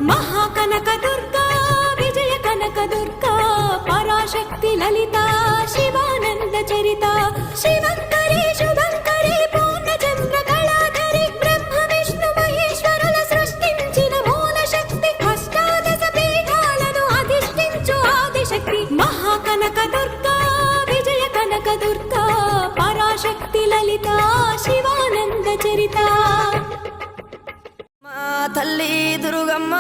महाकनक दुर्गा विजय कनक दुर्गा पराशक्ति ललिता शिवानंद चरिता शिवंकरी शुभंकरी पूर्णचंद्र कलाधरी ब्रह्म विष्णु महेश्वरुల సృష్టించిన మూల శక్తి అష్టాదశ పీఠాలను అధిష్ఠించు ఆదిశక్తి महाकनक दुर्गा विजय कनक दुर्गा पराशक्ति ललिता शिवानंद चरिता తల్లి దుర్గమ్మ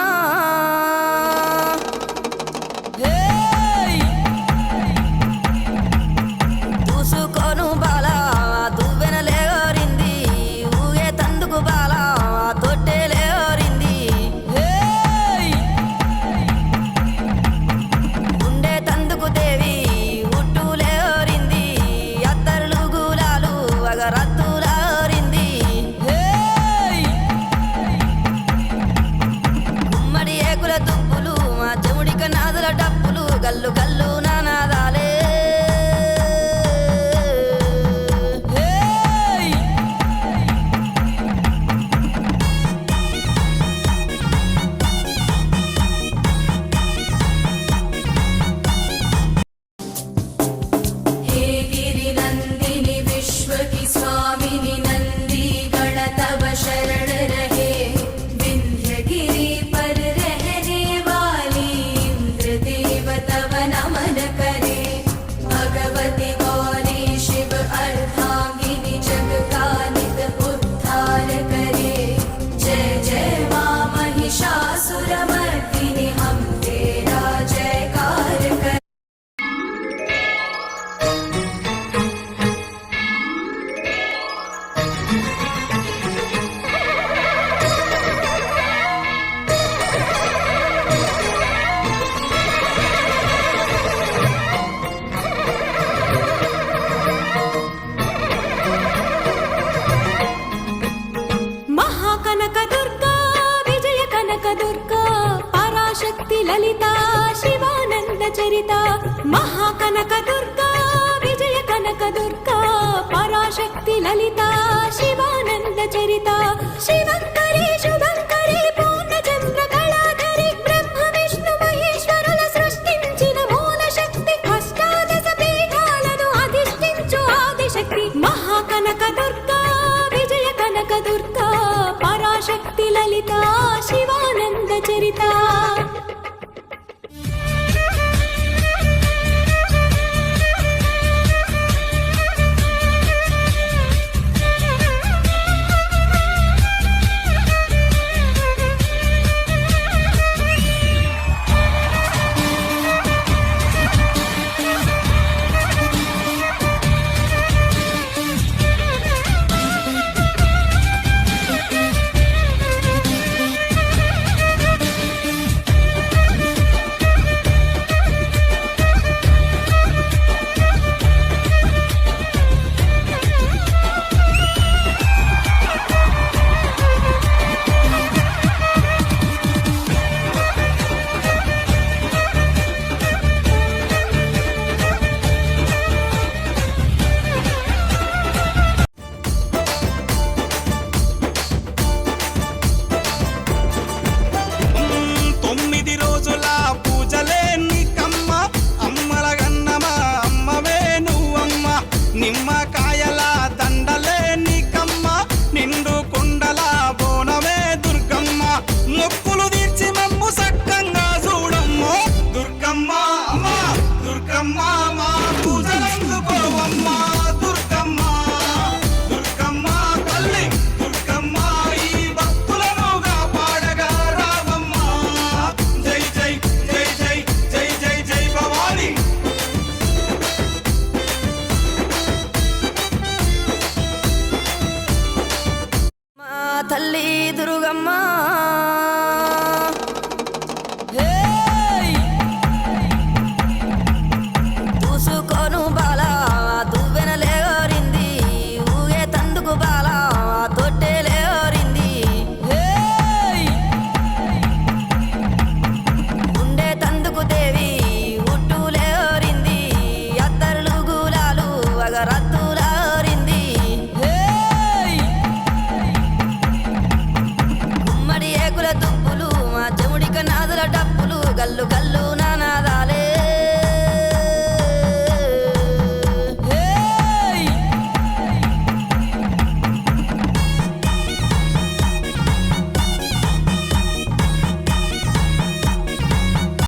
దూసుకోను బాల దువ్వెనలేరింది ఊగే తందుకు బాల తొట్టెలేరింది ఉండే తందుకు దేవి ఉట్టులేరింది అత్తరులు గులాలు అగరత్తులారింది ఏకుల దుప్పులు మా చెముడిక నాదుల డప్పులు గల్లు గల్లు నానాదాలే हे गिरिनंदिनी विश्व की स्वामिनी नंदी गण तव शरण रहे विंध्यगिरि पर रहने वाली इंद्र देव तव नमन करे भगवती गौरी शिव अर्धांगिनी जग का नित उद्धार करे जय जय मां महिषासुरमर्दिनी हम तेरा जयकार कर महाकनक दुर्गा विजय कनक दुर्गा पराशक्ति ललिता शिवानंद चरिता महाकनक दुर्गा विजय कनक दुर्गा पराशक्ति ललिता शिवानंद चरिता शिवंकरी शुभंकरी